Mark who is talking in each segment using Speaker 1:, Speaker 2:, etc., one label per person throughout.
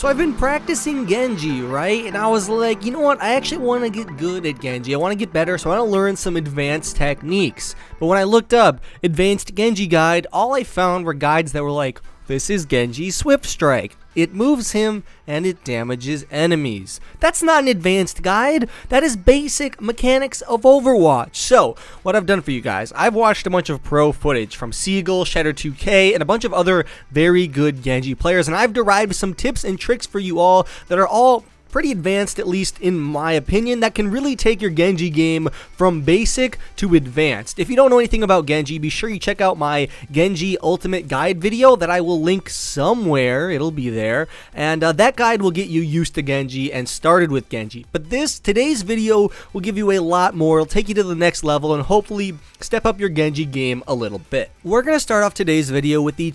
Speaker 1: So I've been practicing Genji, right? And I was like, you know what? I actually want to get good at Genji. I want to get better, so I want to learn some advanced techniques. But when I looked up Advanced Genji Guide, all I found were guides that were like, this is Genji's Swift Strike. It moves him and it damages enemies. That's not an advanced guide. That is basic mechanics of Overwatch. So, what I've done for you guys, I've watched a bunch of pro footage from Seagull, Shatter2K, and a bunch of other very good Genji players, and I've derived some tips and tricks for you all that are all pretty advanced, at least in my opinion, that can really take your Genji game from basic to advanced. If you don't know anything about Genji, be sure you check out my Genji Ultimate Guide video that I will link somewhere. It'll be there. And that guide will get you used to Genji and started with Genji. But today's video will give you a lot more. It'll take you to the next level and hopefully step up your Genji game a little bit. We're going to start off today's video with the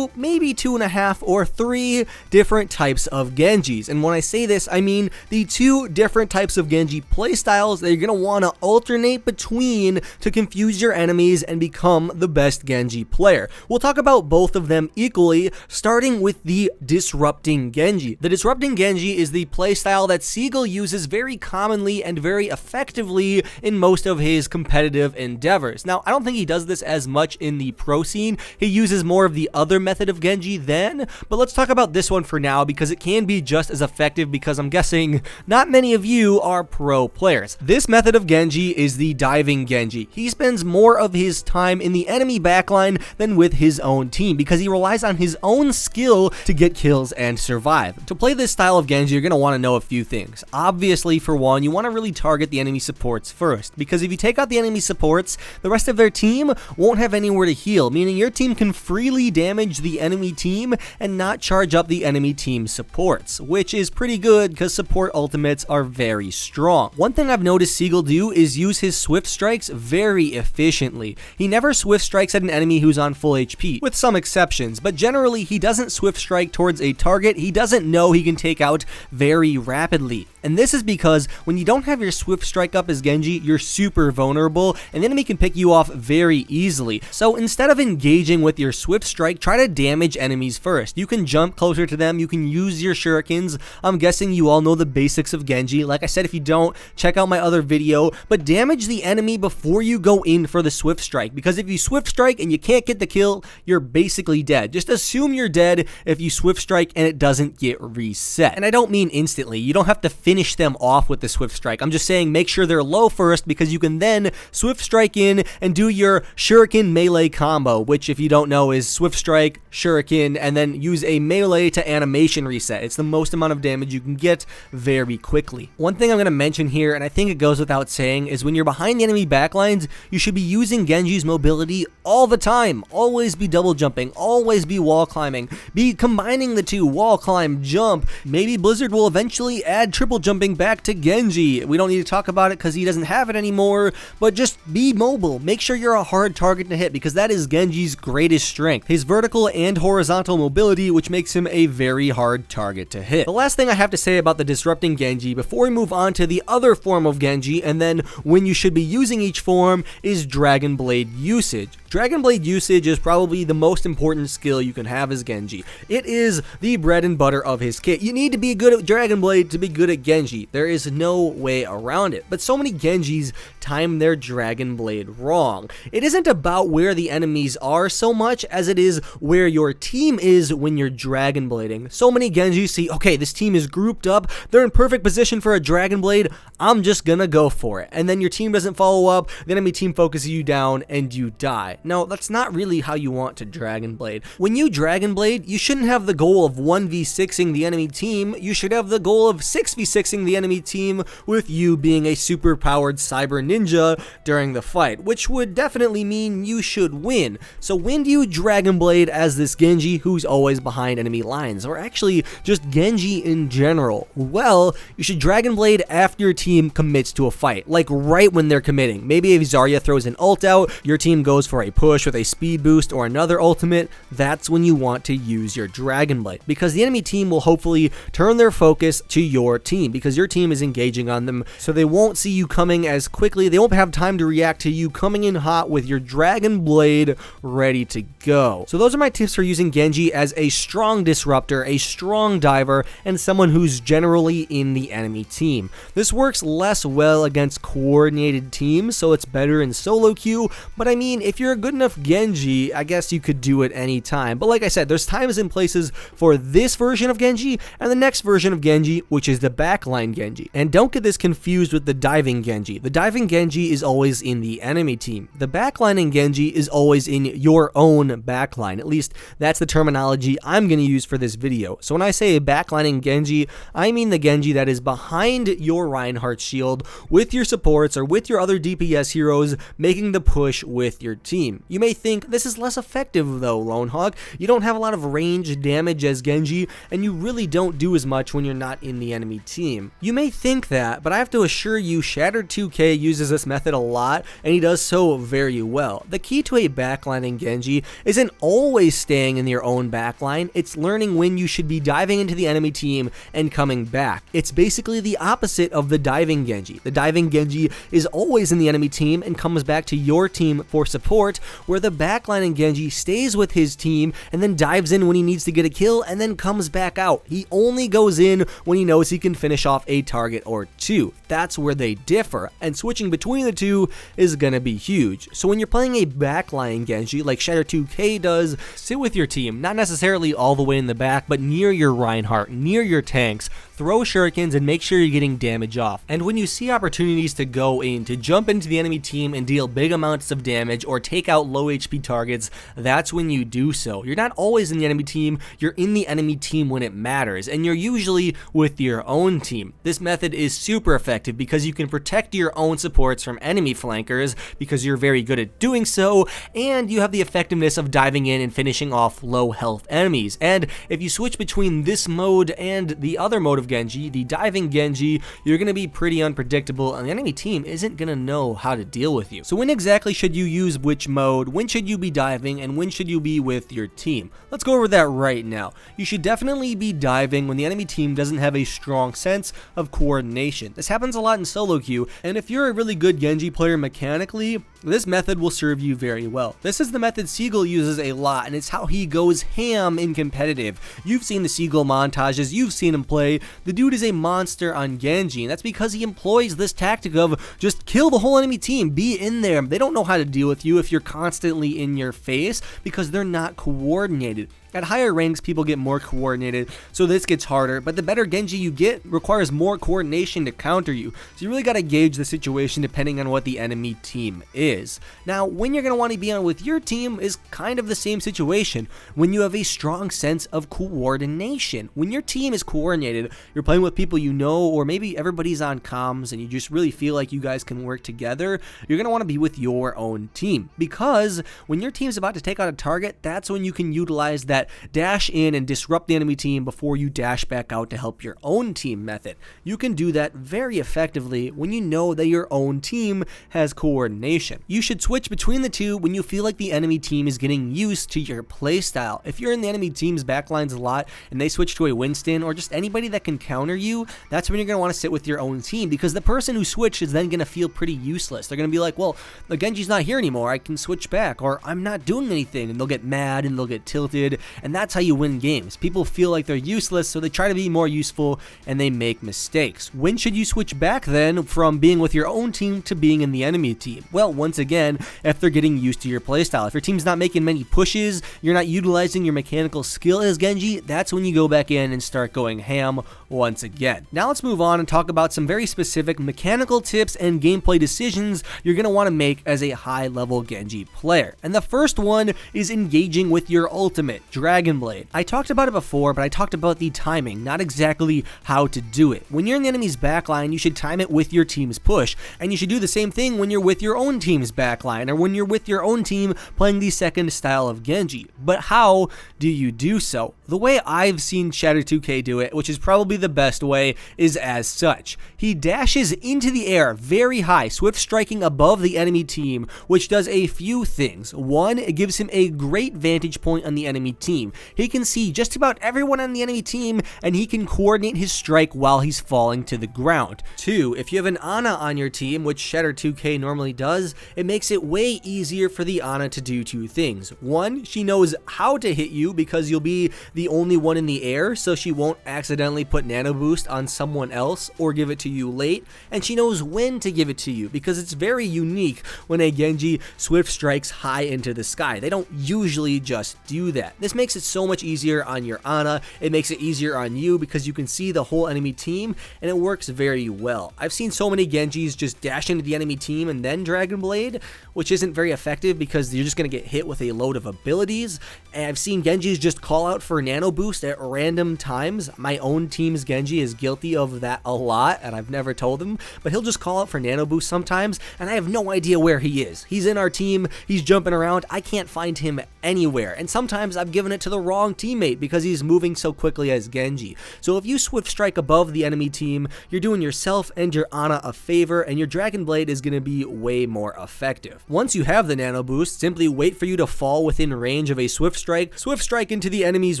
Speaker 1: maybe 2.5 or 3 different types of Genjis. And when I say this, I mean the 2 different types of Genji playstyles that you're going to want to alternate between to confuse your enemies and become the best Genji player. We'll talk about both of them equally, starting with the Disrupting Genji. The Disrupting Genji is the playstyle that Seagull uses very commonly and very effectively in most of his competitive endeavors. Now, I don't think he does this as much in the pro scene. He uses more of the other method of Genji then, but let's talk about this one for now because it can be just as effective because I'm guessing not many of you are pro players. This method of Genji is the Diving Genji. He spends more of his time in the enemy backline than with his own team because he relies on his own skill to get kills and survive. To play this style of Genji, you're going to want to know a few things. Obviously, for one, you want to really target the enemy supports first because if you take out the enemy supports, the rest of their team won't have anywhere to heal, meaning your team can freely damage the enemy team and not charge up the enemy team's supports, which is pretty good because support ultimates are very strong. One thing I've noticed Seagull do is use his Swift Strikes very efficiently. He never Swift Strikes at an enemy who's on full HP, with some exceptions, but generally he doesn't Swift Strike towards a target he doesn't know he can take out very rapidly. And this is because when you don't have your Swift Strike up as Genji, you're super vulnerable and the enemy can pick you off very easily. So instead of engaging with your Swift Strike, try to damage enemies first. You can jump closer to them, you can use your shurikens. I'm guessing you all know the basics of Genji. Like I said, if you don't, check out my other video, but damage the enemy before you go in for the Swift Strike, because if you Swift Strike and you can't get the kill, you're basically dead. Just assume you're dead if you Swift Strike and it doesn't get reset. And I don't mean instantly. You don't have to finish them off with the Swift Strike. I'm just saying make sure they're low first because you can then Swift Strike in and do your Shuriken melee combo, which if you don't know is Swift Strike, Shuriken, and then use a melee to animation reset. It's the most amount of damage you can get very quickly. One thing I'm going to mention here, and I think it goes without saying, is when you're behind the enemy backlines, you should be using Genji's mobility all the time. Always be double jumping, always be wall climbing, be combining the two, wall climb, jump. Maybe Blizzard will eventually add triple jumping back to Genji. We don't need to talk about it because he doesn't have it anymore, but just be mobile. Make sure you're a hard target to hit because that is Genji's greatest strength. His vertical and horizontal mobility, which makes him a very hard target to hit. The last thing I have to say about the Disrupting Genji before we move on to the other form of Genji and then when you should be using each form is Dragon Blade usage. Dragon Blade usage is probably the most important skill you can have as Genji. It is the bread and butter of his kit. You need to be good at Dragon Blade to be good at Genji. There is no way around it. But so many Genjis time their Dragon Blade wrong. It isn't about where the enemies are so much as it is where your team is when you're Dragon Blading. So many Genjis see, okay, this team is grouped up, they're in perfect position for a Dragon Blade, I'm just gonna go for it. And then your team doesn't follow up, the enemy team focuses you down, and you die. No, that's not really how you want to Dragon Blade. When you Dragon Blade, you shouldn't have the goal of 1v6ing the enemy team, you should have the goal of 6v6ing the enemy team with you being a super powered cyber ninja during the fight, which would definitely mean you should win. So when do you Dragon Blade as this Genji who's always behind enemy lines, or actually just Genji in general? Well, you should Dragon Blade after your team commits to a fight, like right when they're committing. Maybe if Zarya throws an ult out, your team goes for a push with a speed boost or another ultimate, that's when you want to use your Dragon Blade, because the enemy team will hopefully turn their focus to your team. team because your team is engaging on them, so they won't see you coming as quickly. They won't have time to react to you coming in hot with your Dragon Blade ready to go. So those are my tips for using Genji as a strong disruptor, a strong diver, and someone who's generally in the enemy team. This works less well against coordinated teams, so it's better in solo queue, but I mean, if you're a good enough Genji, I guess you could do it anytime. But like I said, there's times and places for this version of Genji and the next version of Genji, which is the backline Genji. And don't get this confused with the diving Genji. The diving Genji is always in the enemy team. The backlining Genji is always in your own backline. At least that's the terminology I'm going to use for this video. So when I say a backlining Genji, I mean the Genji that is behind your Reinhardt shield with your supports or with your other DPS heroes making the push with your team. You may think this is less effective though, Lone Hawk. You don't have a lot of range damage as Genji, and you really don't do as much when you're not in the enemy team. You may think that, but I have to assure you Shattered2K uses this method a lot, and he does so very well. The key to a backlining Genji isn't always staying in your own backline, it's learning when you should be diving into the enemy team and coming back. It's basically the opposite of the diving Genji. The diving Genji is always in the enemy team and comes back to your team for support, where the backlining Genji stays with his team and then dives in when he needs to get a kill and then comes back out. He only goes in when he knows he can finish off a target or two. That's where they differ, and switching between the two is gonna be huge. So when you're playing a backline Genji like Shattered2K does, sit with your team, not necessarily all the way in the back, but near your Reinhardt, near your tanks, throw shurikens and make sure you're getting damage off. And when you see opportunities to go in, to jump into the enemy team and deal big amounts of damage or take out low HP targets, that's when you do so. You're not always in the enemy team, you're in the enemy team when it matters, and you're usually with your own team. This method is super effective because you can protect your own supports from enemy flankers because you're very good at doing so, and you have the effectiveness of diving in and finishing off low health enemies. And if you switch between this mode and the other mode of Genji, the diving Genji, you're going to be pretty unpredictable and the enemy team isn't going to know how to deal with you. So when exactly should you use which mode, when should you be diving, and when should you be with your team? Let's go over that right now. You should definitely be diving when the enemy team doesn't have a strong sense of coordination. This happens a lot in solo queue, and if you're a really good Genji player mechanically, this method will serve you very well. This is the method Siegel uses a lot, and it's how he goes ham in competitive. You've seen the Siegel montages, you've seen him play. The dude is a monster on Genji, and that's because he employs this tactic of just kill the whole enemy team, be in there. They don't know how to deal with you if you're constantly in your face because they're not coordinated. At higher ranks, people get more coordinated, so this gets harder, but the better Genji you get requires more coordination to counter you, so you really got to gauge the situation depending on what the enemy team is. Now, when you're going to want to be on with your team is kind of the same situation, when you have a strong sense of coordination. When your team is coordinated, you're playing with people you know, or maybe everybody's on comms and you just really feel like you guys can work together, you're going to want to be with your own team, because when your team's about to take out a target, that's when you can utilize that dash in and disrupt the enemy team before you dash back out to help your own team method. You can do that very effectively when you know that your own team has coordination. You should switch between the two when you feel like the enemy team is getting used to your playstyle. If you're in the enemy team's backlines a lot and they switch to a Winston or just anybody that can counter you, that's when you're going to want to sit with your own team, because the person who switched is then going to feel pretty useless. They're going to be like, well, the Genji's not here anymore, I can switch back, or I'm not doing anything, and they'll get mad and they'll get tilted. And that's how you win games. People feel like they're useless, so they try to be more useful and they make mistakes. When should you switch back then from being with your own team to being in the enemy team? Well, once again, if they're getting used to your playstyle. If your team's not making many pushes, you're not utilizing your mechanical skill as Genji, that's when you go back in and start going ham once again. Now let's move on and talk about some very specific mechanical tips and gameplay decisions you're going to want to make as a high-level Genji player. And the first one is engaging with your ultimate, Dragon Blade. I talked about it before, but I talked about the timing, not exactly how to do it. When you're in the enemy's backline, you should time it with your team's push, and you should do the same thing when you're with your own team's backline, or when you're with your own team playing the second style of Genji. But how do you do so? The way I've seen Shattered2K do it, which is probably the best way, is as such. He dashes into the air very high, swift striking above the enemy team, which does a few things. One, it gives him a great vantage point on the enemy team. He can see just about everyone on the enemy team, and he can coordinate his strike while he's falling to the ground. 2, if you have an Ana on your team, which Shatter 2K normally does, it makes it way easier for the Ana to do 2 things. 1, she knows how to hit you because you'll be the only one in the air, so she won't accidentally put nano boost on someone else or give it to you late, and she knows when to give it to you because it's very unique when a Genji swift strikes high into the sky. They don't usually just do that. This makes it so much easier on your Ana. It makes it easier on you because you can see the whole enemy team, and it works very well. I've seen so many Genjis just dash into the enemy team and then Dragon Blade, which isn't very effective because you're just going to get hit with a load of abilities. And I've seen Genjis just call out for nano boost at random times. My own team's Genji is guilty of that a lot, and I've never told him, but he'll just call out for nano boost sometimes, and I have no idea where he is. He's in our team, he's jumping around, I can't find him anywhere, and sometimes I've given it to the wrong teammate because he's moving so quickly as Genji. So if you swift strike above the enemy team, you're doing yourself and your Ana a favor, and your Dragon Blade is going to be way more effective. Once you have the nano boost, simply wait for you to fall within range of a swift strike into the enemy's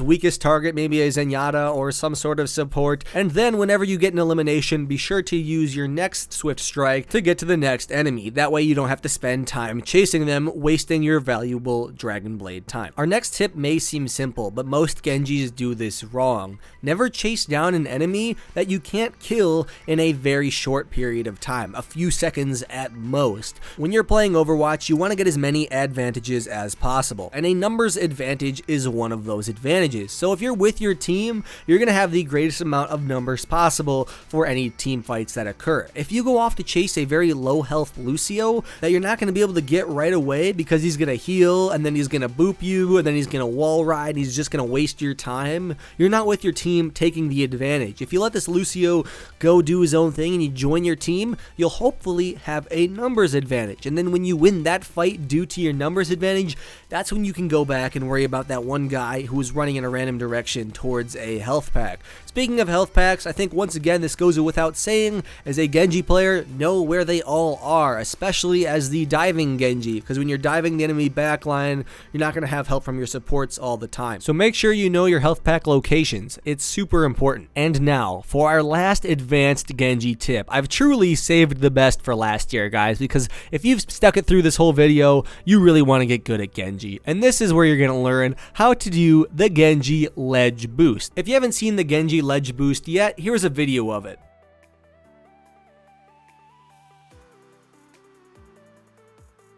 Speaker 1: weakest target, maybe a Zenyatta or some sort of support, and then whenever you get an elimination, be sure to use your next swift strike to get to the next enemy. That way you don't have to spend time chasing them, wasting your valuable Dragon Blade time. Our next tip may seem simple, but most Genjis do this wrong. Never chase down an enemy that you can't kill in a very short period of time, a few seconds at most. When you're playing Overwatch, you want to get as many advantages as possible, and a numbers advantage is one of those advantages. So if you're with your team, you're going to have the greatest amount of numbers possible for any team fights that occur. If you go off to chase a very low health Lucio that you're not going to be able to get right away because he's going to heal and then he's going to boop you and then he's going to wall ride, he's just going to waste your time, you're not with your team taking the advantage. If you let this Lucio go do his own thing and you join your team, you'll hopefully have a numbers advantage, and then when you win that fight due to your numbers advantage, that's when you can go back and worry about that one guy who was running in a random direction towards a health pack. Speaking of health packs, I think once again this goes without saying, as a Genji player, know where they all are, especially as the diving Genji, because when you're diving the enemy backline, you're not going to have help from your supports all the time. So make sure you know your health pack locations. It's super important. And now, for our last advanced Genji tip. I've truly saved the best for last year, guys, because if you've stuck it through this whole video, you really want to get good at Genji. And this is where you're going to learn how to do the Genji ledge boost. If you haven't seen the Genji ledge boost yet, here's a video of it.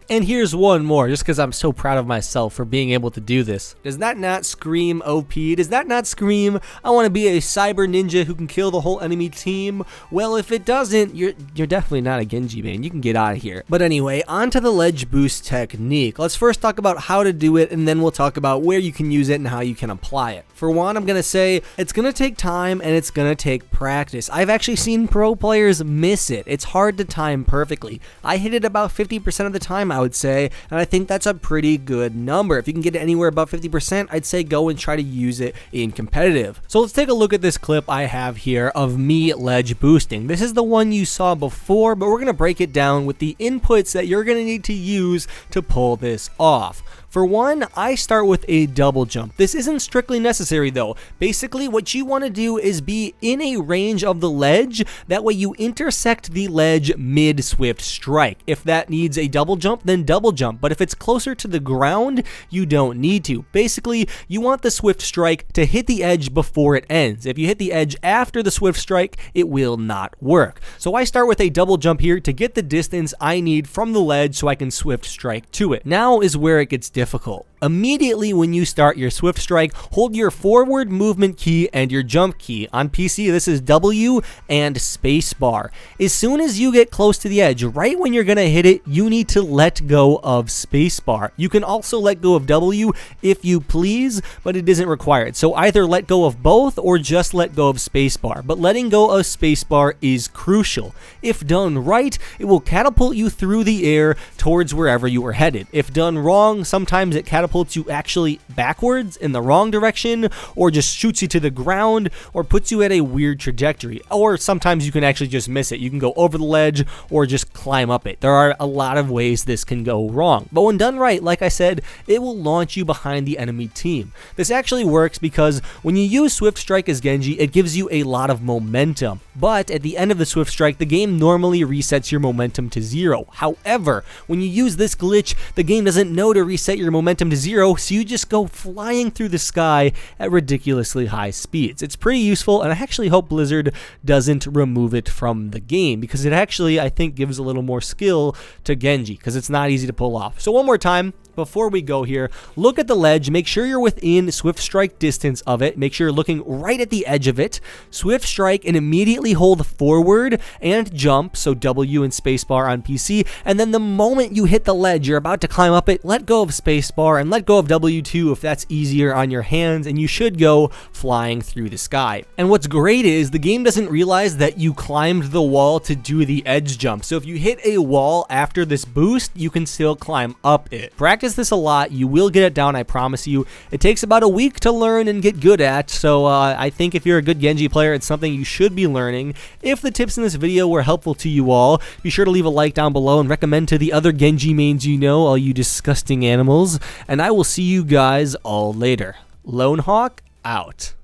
Speaker 1: And here's one more, just because I'm so proud of myself for being able to do this. Does that not scream OP? Does that not scream, I want to be a cyber ninja who can kill the whole enemy team? Well, if it doesn't, you're definitely not a Genji man. You can get out of here. But anyway, on to the ledge boost technique. Let's first talk about how to do it, and then we'll talk about where you can use it and how you can apply it. For one, I'm going to say it's going to take time and it's going to take practice. I've actually seen pro players miss it. It's hard to time perfectly. I hit it about 50% of the time, I would say, and I think that's a pretty good number. If you can get it anywhere above 50%, I'd say go and try to use it in competitive. So let's take a look at this clip I have here of me ledge boosting. This is the one you saw before, but we're going to break it down with the inputs that you're going to need to use to pull this off. For one, I start with a double jump. This isn't strictly necessary though. Basically, what you want to do is be in a range of the ledge. That way you intersect the ledge mid-swift strike. If that needs a double jump, then double jump. But if it's closer to the ground, you don't need to. Basically, you want the swift strike to hit the edge before it ends. If you hit the edge after the swift strike, it will not work. So I start with a double jump here to get the distance I need from the ledge so I can swift strike to it. Now is where it gets difficult. Immediately when you start your swift strike, hold your forward movement key and your jump key. On PC, this is W and spacebar. As soon as you get close to the edge, right when you're gonna hit it, you need to let go of spacebar. You can also let go of W if you please, but it isn't required. So either let go of both or just let go of spacebar. But letting go of spacebar is crucial. If done right, it will catapult you through the air towards wherever you are headed. If done wrong, sometimes it catapults catapults you actually backwards in the wrong direction, or just shoots you to the ground, or puts you at a weird trajectory. Or sometimes you can actually just miss it. You can go over the ledge or just climb up it. There are a lot of ways this can go wrong. But when done right, like I said, it will launch you behind the enemy team. This actually works because when you use Swift Strike as Genji, it gives you a lot of momentum. But at the end of the Swift Strike, the game normally resets your momentum to 0. However, when you use this glitch, the game doesn't know to reset your momentum to 0, so you just go flying through the sky at ridiculously high speeds. It's pretty useful, and I actually hope Blizzard doesn't remove it from the game, because it actually, I think, gives a little more skill to Genji, because it's not easy to pull off. So one more time, before we go here, look at the ledge, make sure you're within Swift Strike distance of it, make sure you're looking right at the edge of it, Swift Strike and immediately hold forward and jump, so W and spacebar on PC, and then the moment you hit the ledge, you're about to climb up it, let go of spacebar and let go of W2 if that's easier on your hands, and you should go flying through the sky. And what's great is the game doesn't realize that you climbed the wall to do the edge jump, so if you hit a wall after this boost, you can still climb up it. Practice this a lot, you will get it down, I promise you. It takes about a week to learn and get good at, so I think if you're a good Genji player, it's something you should be learning. If the tips in this video were helpful to you all, be sure to leave a like down below and recommend to the other Genji mains you know, all you disgusting animals, and I will see you guys all later. Lone Hawk, out.